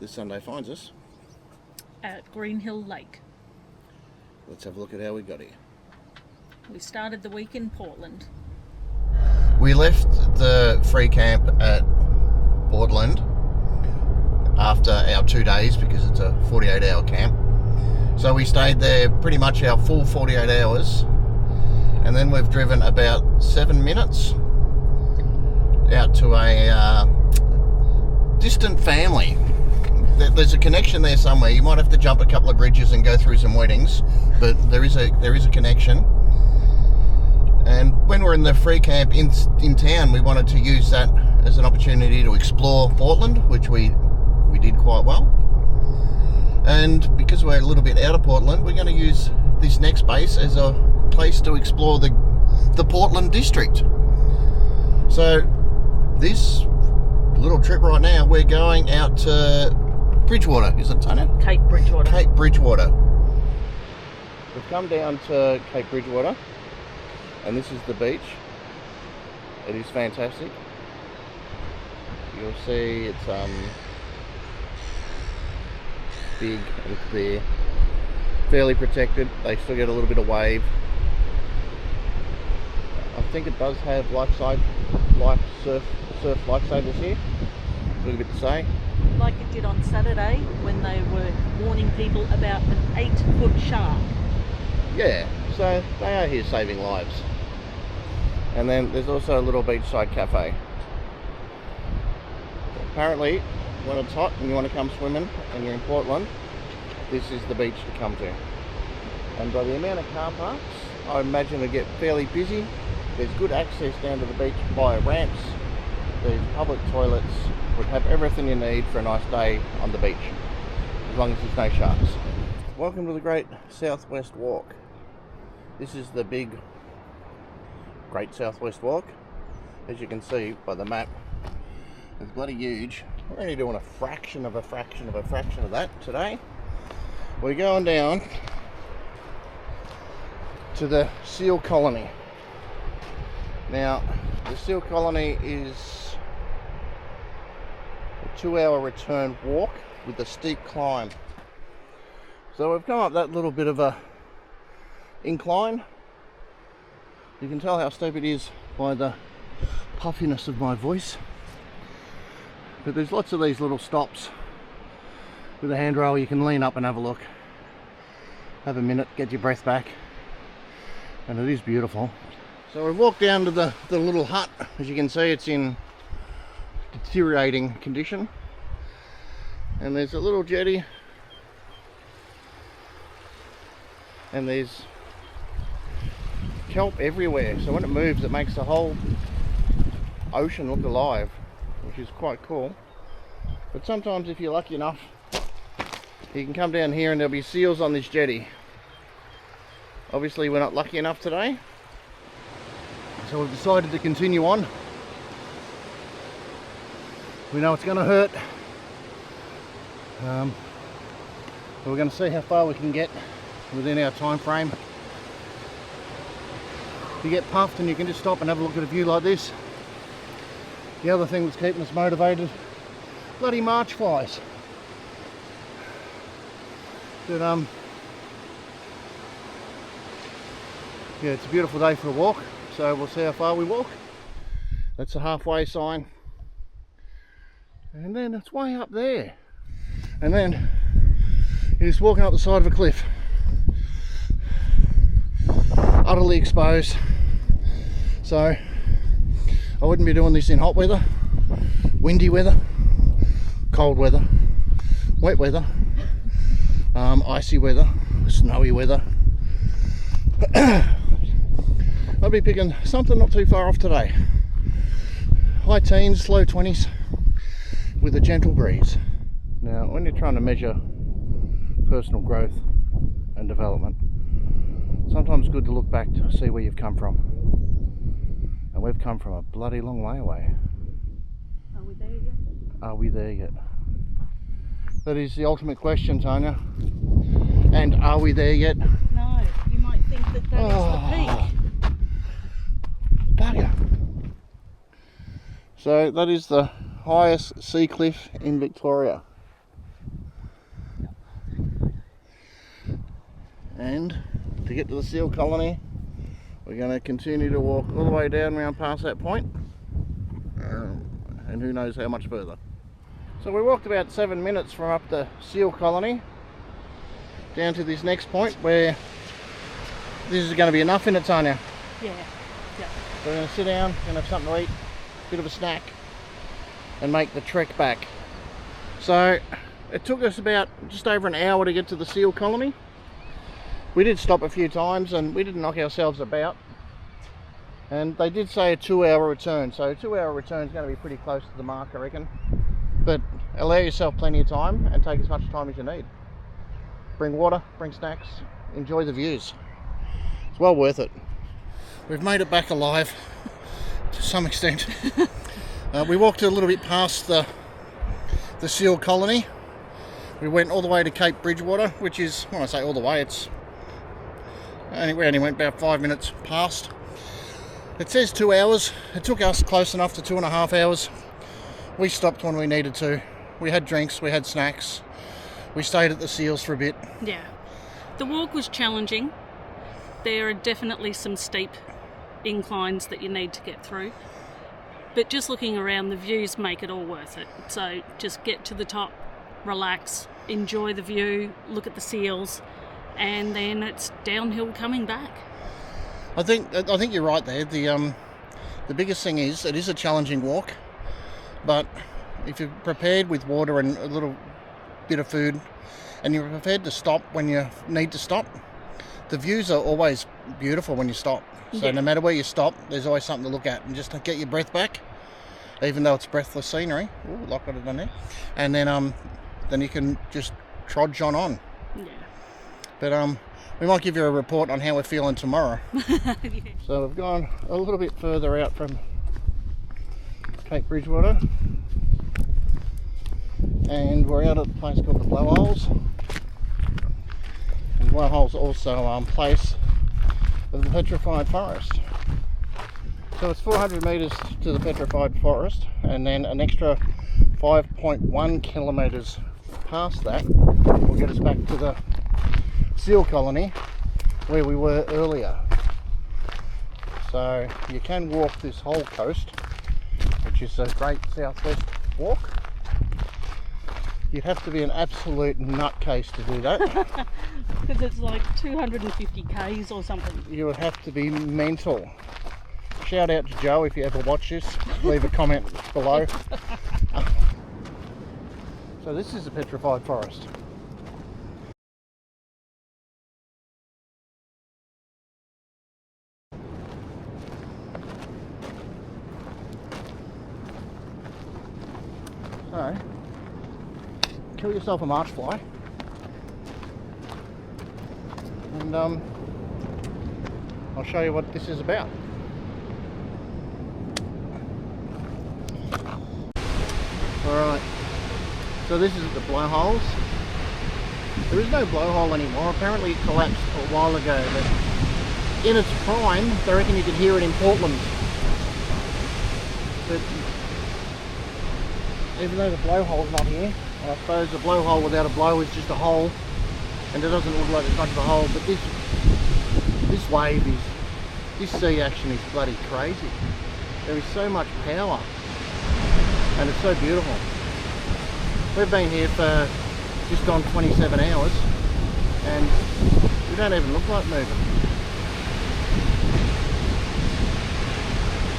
this Sunday finds us at Green Hill Lake. Let's have a look at how we got here. We started the week in Portland. We left the free camp at Portland after our 2 days because it's a 48-hour camp. So we stayed there pretty much our full 48 hours, and then we've driven about 7 minutes out to a distant family. There's a connection there somewhere. You might have to jump a couple of bridges and go through some weddings, but there is a connection. And when we're in the free camp in town, we wanted to use that as an opportunity to explore Portland, which we did quite well. And because we're a little bit out of Portland, we're going to use this next base as a place to explore the Portland district. So this little trip right now, we're going out to Bridgewater, is it, Tanya? Cape Bridgewater. Cape Bridgewater. We've come down to Cape Bridgewater, and this is the beach. It is fantastic. You'll see it's big and clear, fairly protected. They still get a little bit of wave. I think it does have surf lifesavers here. A little bit to say. Like it did on Saturday when they were warning people about an 8-foot shark. Yeah, so they are here saving lives. And then there's also a little beachside cafe. Apparently, when it's hot and you want to come swimming and you're in Portland, this is the beach to come to. And by the amount of car parks, I imagine it'll get fairly busy. There's good access down to the beach via ramps. There's public toilets. Would have everything you need for a nice day on the beach, as long as there's no sharks. Welcome to the Great Southwest Walk. This is the big Great Southwest Walk. As you can see by the map, it's bloody huge. We're only doing a fraction of that today. We're going down to the seal colony. Now, the seal colony is a 2-hour return walk with a steep climb. So we've come up that little bit of a incline. You can tell how steep it is by the puffiness of my voice. But there's lots of these little stops with a handrail. You can lean up and have a look, have a minute, get your breath back, and it is beautiful. So we've walked down to the little hut. As you can see, it's in deteriorating condition, and there's a little jetty, and there's kelp everywhere, so when it moves it makes the whole ocean look alive, which is quite cool. But sometimes if you're lucky enough, you can come down here and there'll be seals on this jetty. Obviously we're not lucky enough today, so we've decided to continue on. We know it's going to hurt, but we're going to see how far we can get within our time frame. You get puffed and you can just stop and have a look at a view like this. The other thing that's keeping us motivated, bloody march flies. But yeah, it's a beautiful day for a walk, so we'll see how far we walk. That's the halfway sign. And then it's way up there. And then you're just walking up the side of a cliff. Utterly exposed. So I wouldn't be doing this in hot weather, windy weather, cold weather, wet weather, icy weather, snowy weather. I'll be picking something not too far off today. High teens, low 20s with a gentle breeze. Now when you're trying to measure personal growth and development, sometimes it's good to look back to see where you've come from. And we've come from a bloody long way away. Are we there yet? Are we there yet? That is the ultimate question, Tanya. And are we there yet? No, you might think that is the peak. Bugger. So that is the highest sea cliff in Victoria. to get to the seal colony. We're going to continue to walk all the way down around past that point, and who knows how much further. So we walked about 7 minutes from up the seal colony down to this next point where this is going to be enough in it, Tanya. Yeah. Yeah. So we're going to sit down and have something to eat, a bit of a snack, and make the trek back. So it took us about just over an hour to get to the seal colony. We did stop a few times and we didn't knock ourselves about. And they did say a 2-hour return, so a 2-hour return is going to be pretty close to the mark, I reckon. But allow yourself plenty of time and take as much time as you need. Bring water, bring snacks, enjoy the views. It's well worth it. We've made it back alive to some extent. We walked a little bit past the seal colony. We went all the way to Cape Bridgewater, which is, when I say all the way, we only went about 5 minutes past. It says 2 hours. It took us close enough to 2.5 hours. We stopped when we needed to. We had drinks, we had snacks. We stayed at the seals for a bit. Yeah. The walk was challenging. There are definitely some steep inclines that you need to get through. But just looking around, the views make it all worth it. So just get to the top, relax, enjoy the view, look at the seals, and then it's downhill coming back. I think you're right there. The biggest thing is it is a challenging walk, but if you're prepared with water and a little bit of food, and you're prepared to stop when you need to stop, the views are always beautiful when you stop. So no matter where you stop, there's always something to look at, and just to get your breath back, even though it's breathless scenery. Ooh, like what I've done there. And then you can just trudge on. Yeah. But we might give you a report on how we're feeling tomorrow. Yeah. So we've gone a little bit further out from Cape Bridgewater, and we're out at a place called the Blowholes. And Blowholes also place of the petrified forest. So it's 400 metres to the petrified forest, and then an extra 5.1 kilometres past that will get us back to the seal colony where we were earlier. So you can walk this whole coast, which is a great southwest walk. You'd have to be an absolute nutcase to do that. Because it's like 250 k's or something. You would have to be mental. Shout out to Joe if you ever watch this. Leave a comment below. So this is a petrified forest. So, kill yourself a marsh fly, and I'll show you what this is about. Alright, so this is the blowholes. There is no blowhole anymore. Apparently it collapsed a while ago, but in its prime, I reckon you could hear it in Portland. But even though the blowhole's not here, and I suppose a blowhole without a blow is just a hole, and it doesn't look like there's much of a hole, but this wave is, this sea action is bloody crazy. There is so much power, and it's so beautiful. We've been here for just on 27 hours, and we don't even look like moving.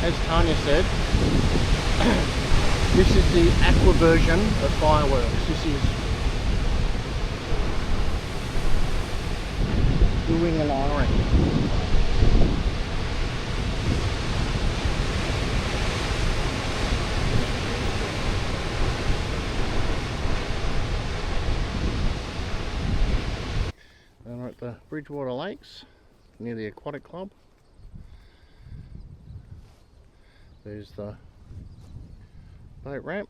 As Tanya said, this is the aqua version of fireworks. This is doing an iron. And we're at the Bridgewater Lakes, near the Aquatic Club. There's the boat ramp.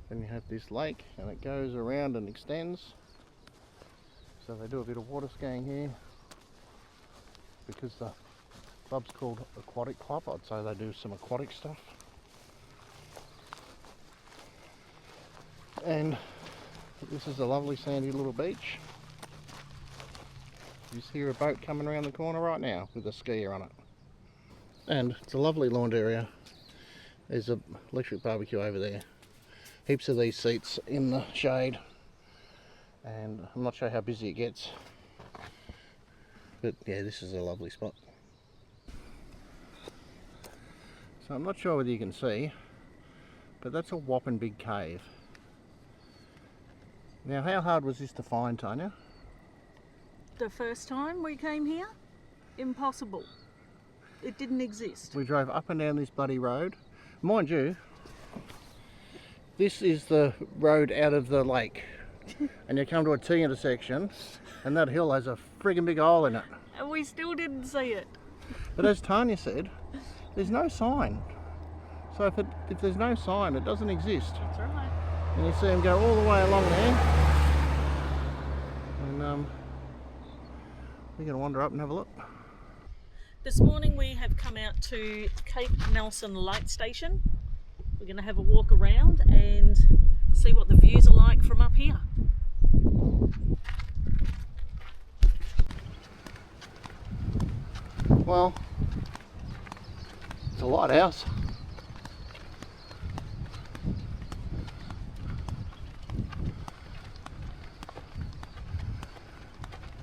Then you have this lake, and it goes around and extends. So they do a bit of water skiing here. Because the club's called Aquatic Club, I'd say they do some aquatic stuff. And this is a lovely sandy little beach. You just hear a boat coming around the corner right now with a skier on it. And it's a lovely lawned area. There's an electric barbecue over there. Heaps of these seats in the shade. And I'm not sure how busy it gets. But yeah, this is a lovely spot. So I'm not sure whether you can see, but that's a whopping big cave. Now, how hard was this to find, Tanya? The first time we came here, impossible. It didn't exist. We drove up and down this bloody road. Mind you, this is the road out of the lake. And you come to a T intersection, and that hill has a friggin' big hole in it. And we still didn't see it. But as Tanya said, there's no sign. So if there's no sign, it doesn't exist. That's right. And you see them go all the way along there. And we're going to wander up and have a look. This morning we have come out to Cape Nelson Light Station. We're going to have a walk around and see what the views are like from up here. Well, it's a lighthouse.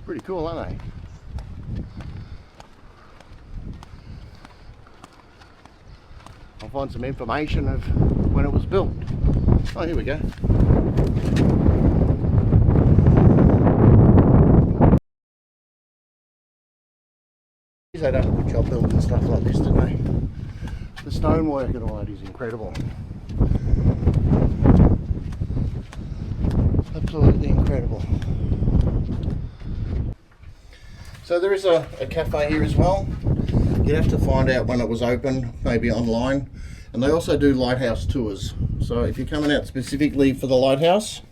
Pretty cool, aren't they? I'll find some information of when it was built. Oh, here we go. They done a good job building stuff like this, didn't they? The stonework and all that is incredible. Absolutely incredible. So there is a cafe here as well. You'd have to find out when it was open, maybe online. And they also do lighthouse tours. So if you're coming out specifically for the lighthouse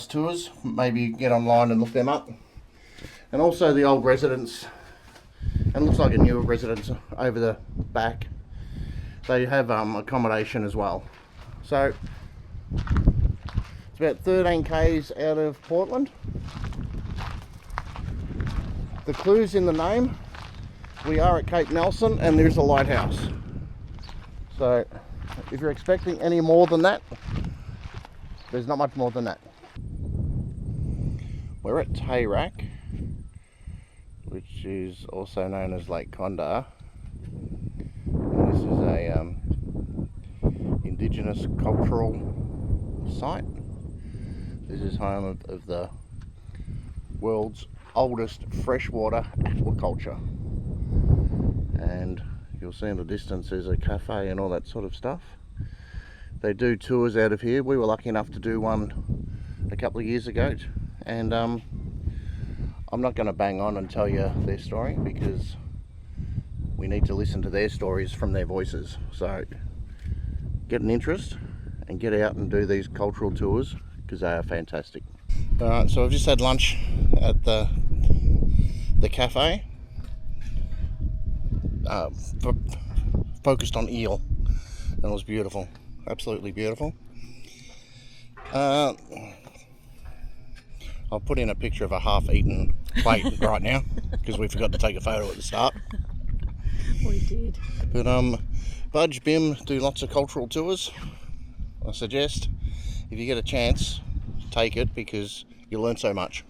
tours, maybe get online and look them up. And also the old residents, and looks like a newer residence over the back, they have accommodation as well. So it's about 13 k's out of Portland. The clue's in the name. We are at Cape Nelson and there's a lighthouse. So if you're expecting any more than that, there's not much more than that. We're at Tayrak, which is also known as Lake Condar. And this is a indigenous cultural site. This is home of the world's oldest freshwater aquaculture. And you'll see in the distance there's a cafe and all that sort of stuff. They do tours out of here. We were lucky enough to do one a couple of years ago, and I'm not going to bang on and tell you their story because we need to listen to their stories from their voices. So get an interest and get out and do these cultural tours because they are fantastic. Alright, so I've just had lunch at the cafe. Focused on eel, and it was beautiful, absolutely beautiful. I'll put in a picture of a half-eaten plate right now because we forgot to take a photo at the start. We did. But Budge, Bim do lots of cultural tours. I suggest if you get a chance, take it because you'll learn so much.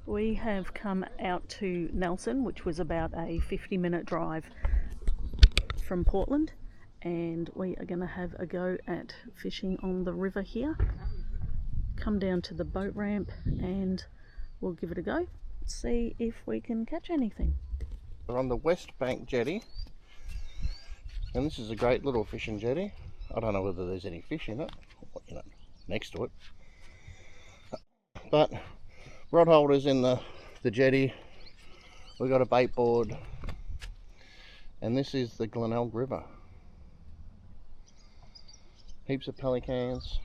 We have come out to Nelson, which was about a 50-minute drive from Portland, and we are going to have a go at fishing on the river here. Come down to the boat ramp and we'll give it a go, see if we can catch anything. We're on the West Bank jetty, and this is a great little fishing jetty. I don't know whether there's any fish in it, you know, next to it, but rod holders in the jetty. We've got a bait board, and this is the Glenelg River. Heaps of pelicans,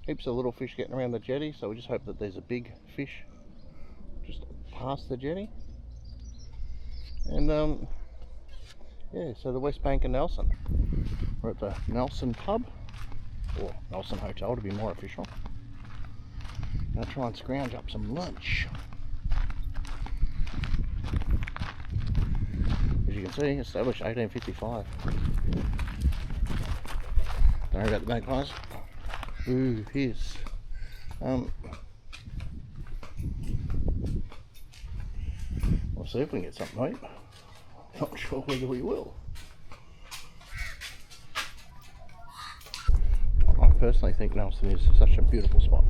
heaps of little fish getting around the jetty, so we just hope that there's a big fish just past the jetty. And yeah, so the West Bank of Nelson. We're at the Nelson pub, or Nelson Hotel to be more official. Gonna try and scrounge up some lunch. As you can see, established 1855. Don't worry about the Maccas. Ooh, here's we'll see if we can get something, mate. Not sure whether we will. I personally think Nelson is such a beautiful spot.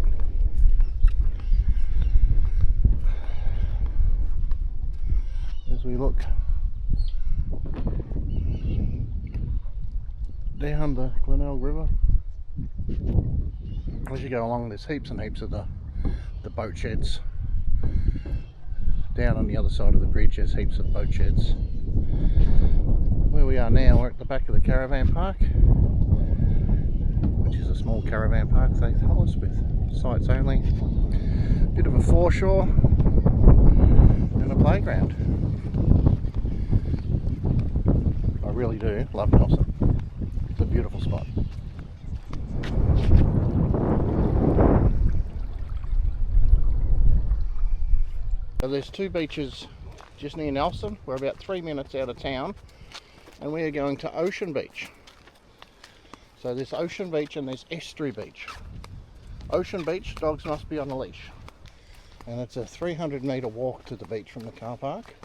As we look down the Glenelg River, as you go along, there's heaps and heaps of the boat sheds. Down on the other side of the bridge there's heaps of boat sheds. Where we are now, we're at the back of the caravan park, which is a small caravan park, they tell us, with sites only. Bit of a foreshore and a playground. I really do love Nelson. It's a beautiful spot. So there's two beaches just near Nelson. We're about 3 minutes out of town and we are going to Ocean Beach. So there's Ocean Beach and there's Estuary Beach. Ocean Beach, dogs must be on a leash. And it's a 300-metre walk to the beach from the car park.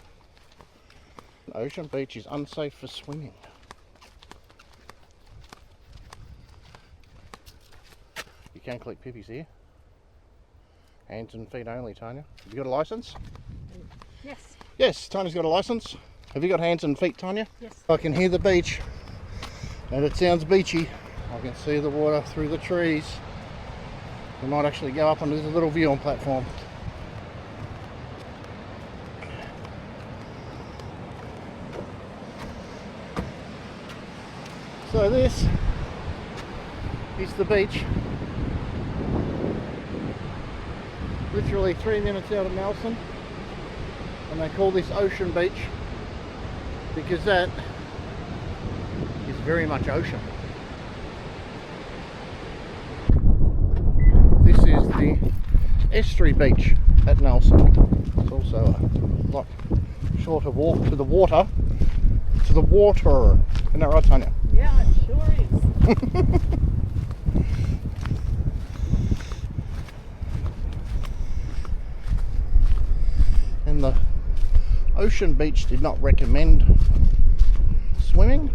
Ocean Beach is unsafe for swimming. You can collect pippies here. Hands and feet only, Tanya. Have you got a licence? Yes. Yes, Tanya's got a licence. Have you got hands and feet, Tanya? Yes. I can hear the beach and it sounds beachy. I can see the water through the trees. We might actually go up onto the little viewing platform. So this is the beach. Literally 3 minutes out of Nelson, and they call this Ocean Beach because that is very much ocean. This is the Estuary Beach at Nelson. It's also a lot shorter walk to the water. To the water. Isn't that right, Tanya? Yeah, it sure is. And the Ocean Beach did not recommend swimming.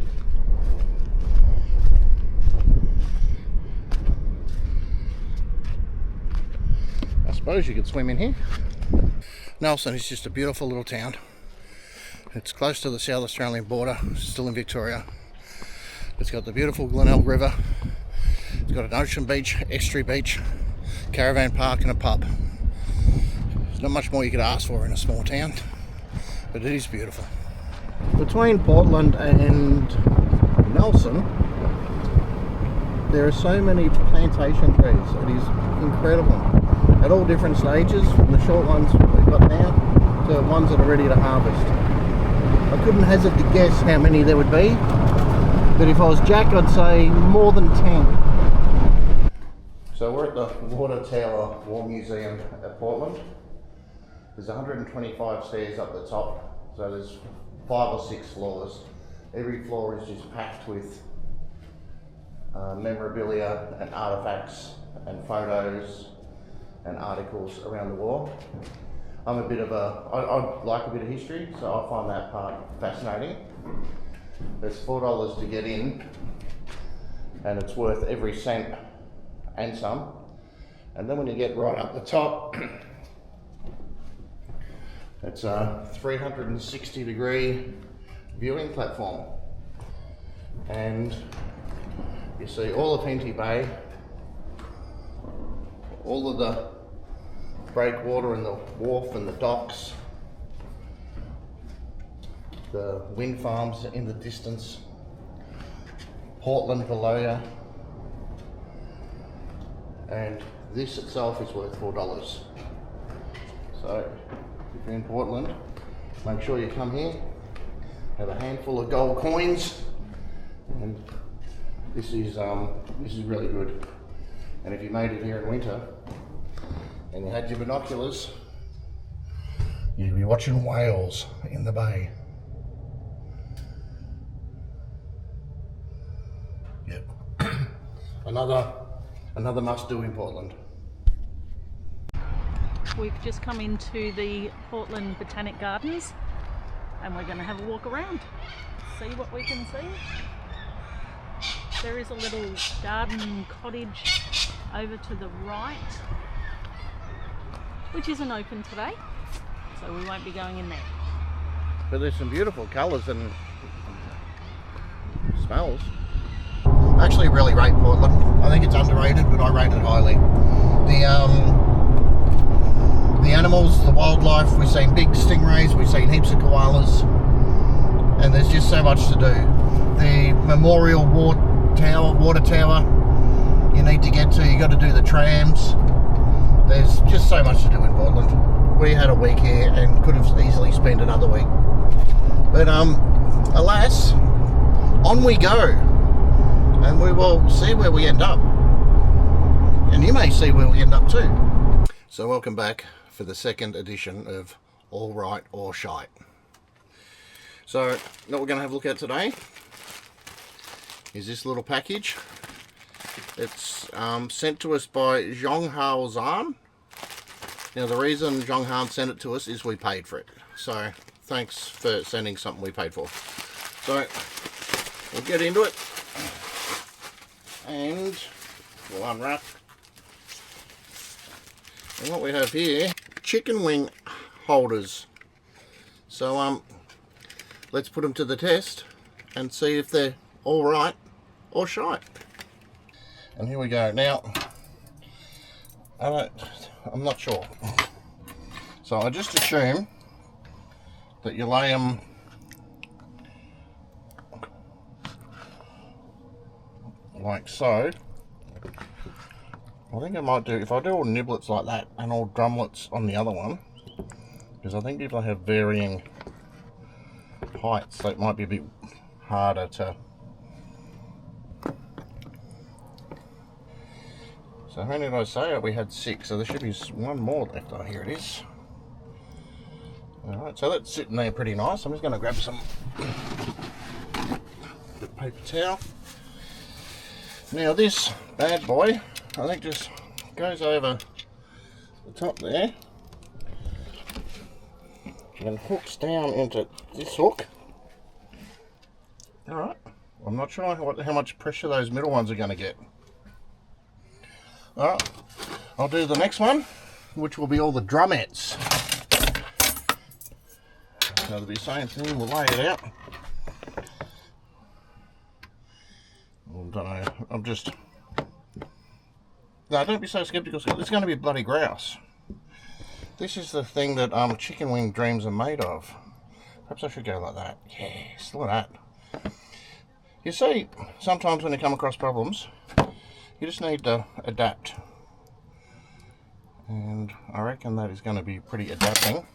I suppose you could swim in here. Nelson is just a beautiful little town. It's close to the South Australian border, still in Victoria. It's got the beautiful Glenelg River. It's got an Ocean Beach, Estuary Beach, caravan park and a pub. Not much more you could ask for in a small town, but it is beautiful. Between Portland and Nelson, there are so many plantation trees. It is incredible. At all different stages, from the short ones we've got now to ones that are ready to harvest. I couldn't hazard to guess how many there would be, but if I was Jack, I'd say more than 10. So we're at the Water Tower War Museum at Portland. There's 125 stairs up the top, so there's 5 or 6 floors. Every floor is just packed with memorabilia and artifacts and photos and articles around the wall. I'm a bit of I like a bit of history, so I find that part fascinating. There's $4 to get in, and it's worth every cent and some. And then when you get right up the top, it's a 360-degree viewing platform, and you see all of Henty Bay, all of the breakwater and the wharf and the docks, the wind farms in the distance, Portland below you, and this itself is worth $4. So if you're in Portland, make sure you come here, have a handful of gold coins, and This is really good. And if you made it here in winter and you had your binoculars, you'd be watching whales in the bay. Yep. Another must-do in Portland. We've just come into the Portland Botanic Gardens and we're going to have a walk around, see what we can see. There is a little garden cottage over to the right, which isn't open today, so we won't be going in there. But there's some beautiful colours and smells. I actually really rate Portland. I think it's underrated, but I rate it highly. The animals, the wildlife, we've seen big stingrays, we've seen heaps of koalas, and there's just so much to do. The Memorial water tower you need to get to, you got to do the trams. There's just so much to do in Portland. We had a week here and could have easily spent another week. But alas, on we go. And we will see where we end up. And you may see where we end up too. So welcome back for the second edition of All Right or Shite. So what we're going to have a look at today is this little package. It's sent to us by Zhonghao Zhan. Now the reason Zhonghao sent it to us is we paid for it. So thanks for sending something we paid for. So we'll get into it and we'll unwrap. And what we have here, chicken wing holders. So let's put them to the test and see if they're all right or shite. And here we go. Now, I'm not sure. So I just assume that you lay them like so. I think I might do, if I do all niblets like that and all drumlets on the other one, because I think people have varying heights, so it might be a bit harder to. So how many did I say? We had 6, so there should be one more left. Oh, here it is. Alright, so that's sitting there pretty nice. I'm just going to grab some paper towel. Now this bad boy, I think just goes over the top there and hooks down into this hook. Alright, I'm not sure how much pressure those middle ones are going to get. Alright, I'll do the next one, which will be all the drumettes. So it'll be the same thing, we'll lay it out. I don't know, I'm just... No, don't be so skeptical, it's going to be bloody grouse. This is the thing that chicken wing dreams are made of. Perhaps I should go like that. Yes, look at that. You see, sometimes when you come across problems, you just need to adapt. And I reckon that is going to be pretty adapting.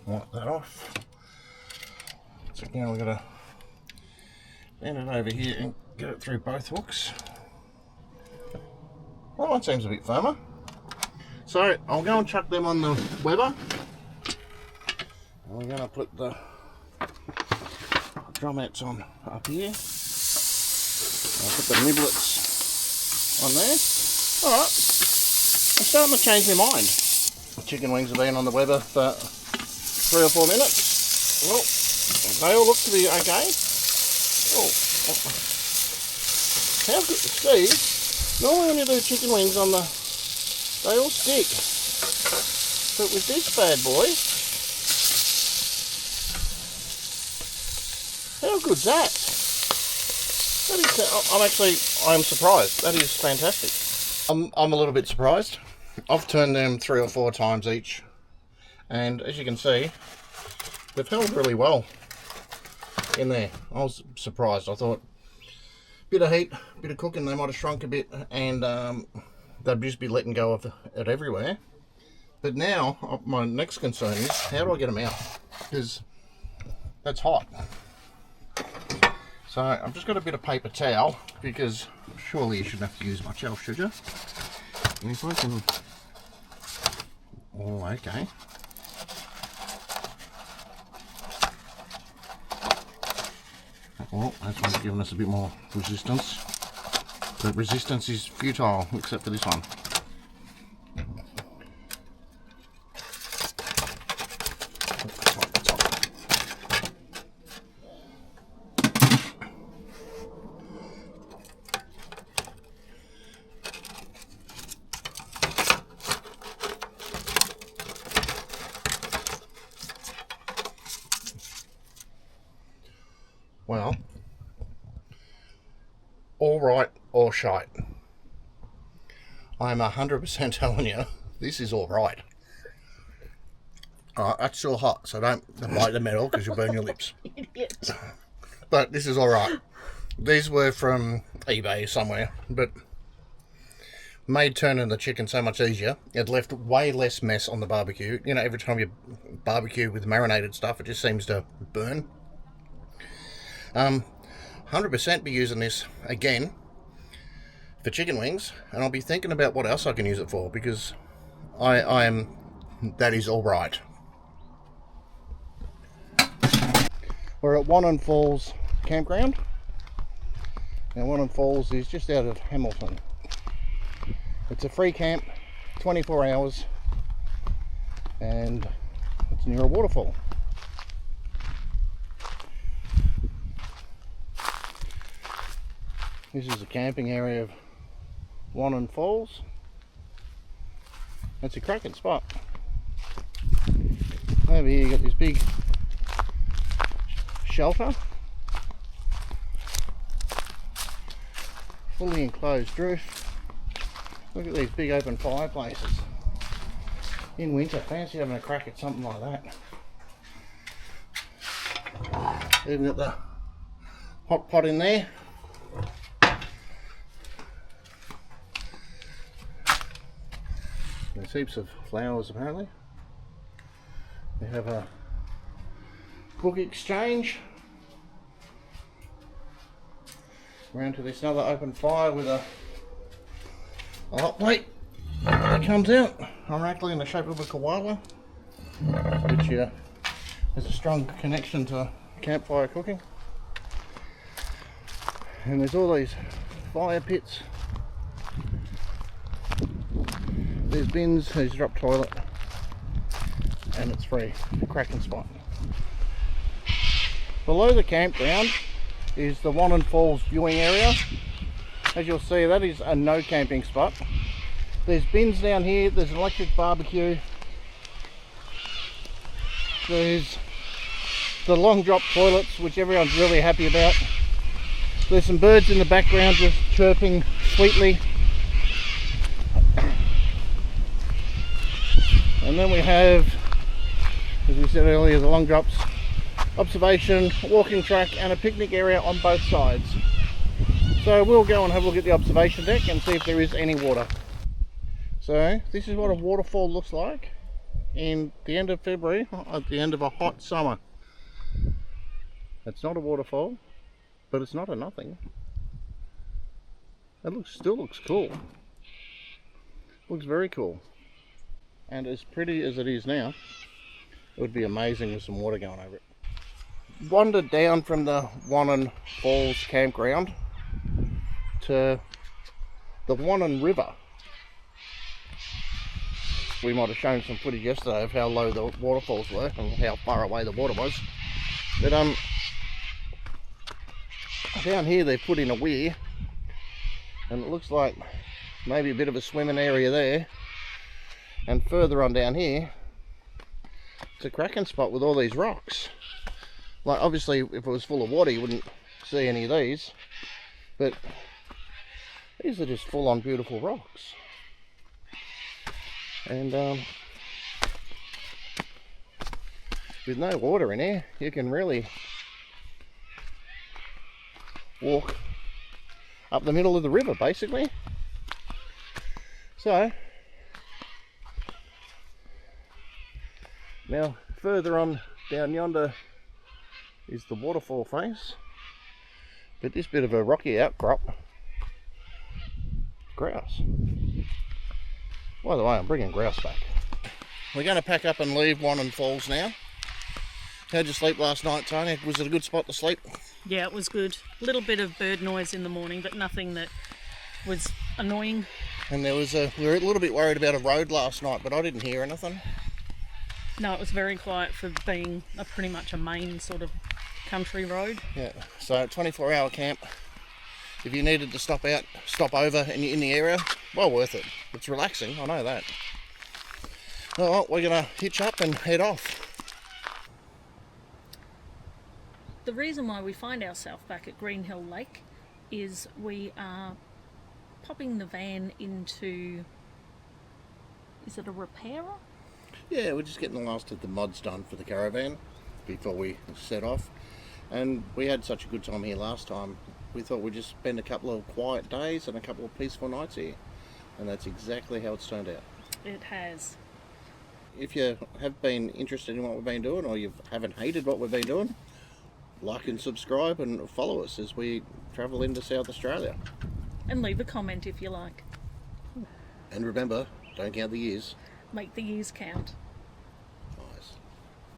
Wipe that off. So again, we've got to bend it over here and get it through both hooks. Well, that seems a bit firmer. So I'll go and chuck them on the Weber. And we're going to put the drumettes on up here. I'll put the niblets on there. Alright, I'm starting to change my mind. The chicken wings have been on the Weber for 3 or 4 minutes. Well, they all look to be okay. Oh, how good, see, normally when you do chicken wings on the, they all stick. But with this bad boy, how good's that? I'm surprised. That is fantastic. I'm a little bit surprised. I've turned them 3 or 4 times each, and as you can see, they've held really well in there. I was surprised. I thought bit of heat, bit of cooking, they might have shrunk a bit, and they'd just be letting go of it everywhere. But now my next concern is, how do I get them out? Because that's hot. So I've just got a bit of paper towel, because surely you shouldn't have to use much else, should you? And if I can... Oh, okay. Well, that's one's giving us a bit more resistance. But resistance is futile, except for this one. Well, all right or shite. I'm 100% telling you, this is all right. Alright, that's still hot, so don't bite the metal because you'll burn your lips. Idiot. But this is all right. These were from eBay somewhere, but made turning the chicken so much easier. It left way less mess on the barbecue. You know, every time you barbecue with marinated stuff, it just seems to burn. 100% be using this again for chicken wings, and I'll be thinking about what else I can use it for, because that is all right. We're at Wannon Falls campground. Now Wannon Falls is just out of Hamilton. It's a free camp, 24 hours, and it's near a waterfall. This is the camping area of Wannon Falls. It's a cracking spot. Over here you got this big shelter, fully enclosed roof. Look at these big open fireplaces. In winter, fancy having a crack at something like that. Even got the hot pot in there. There's heaps of flowers apparently. They have a book exchange. Around to this other open fire with a hot plate that comes out, ironically in the shape of a koala, which has a strong connection to campfire cooking. And there's all these fire pits. There's bins, there's a drop toilet, and it's free. Cracking spot. Below the campground is the Wannon Falls viewing area. As you'll see, that is a no camping spot. There's bins down here, there's an electric barbecue. There's the long drop toilets, which everyone's really happy about. There's some birds in the background just chirping sweetly. And then we have, as we said earlier, the long drops, observation, walking track and a picnic area on both sides. So we'll go and have a look at the observation deck and see if there is any water. So this is what a waterfall looks like in the end of February, at the end of a hot summer. It's not a waterfall, but it's not a nothing. It still looks cool. Looks very cool. And as pretty as it is now, it would be amazing with some water going over it. Wandered down from the Wannon Falls campground to the Wannon River. We might have shown some footage yesterday of how low the waterfalls were and how far away the water was. But down here they've put in a weir, and it looks like maybe a bit of a swimming area there. And further on down here, it's a cracking spot with all these rocks. Like obviously if it was full of water you wouldn't see any of these, but these are just full on beautiful rocks. And with no water in here, you can really walk up the middle of the river basically. So now further on down yonder is the waterfall face, But this bit of a rocky outcrop, grouse. By the way, I'm bringing grouse back. We're going to pack up and leave Wannon Falls now. How'd you sleep last night, Tony? Was it a good spot to sleep? Yeah, it was good. A little bit of bird noise in the morning, but nothing that was annoying. And we were a little bit worried about a road last night, but I didn't hear anything. No, it was very quiet for being pretty much a main sort of country road. Yeah, so 24-hour camp. If you needed to stop over in the area, well worth it. It's relaxing, I know that. All right, we're going to hitch up and head off. The reason why we find ourselves back at Green Hill Lake is we are popping the van into, is it a repairer? Yeah, we're just getting the last of the mods done for the caravan before we set off. And we had such a good time here last time. We thought we'd just spend a couple of quiet days and a couple of peaceful nights here. And that's exactly how it's turned out. It has. If you have been interested in what we've been doing, or you haven't hated what we've been doing, like and subscribe and follow us as we travel into South Australia. And leave a comment if you like. And remember, don't count the years. Make the years count.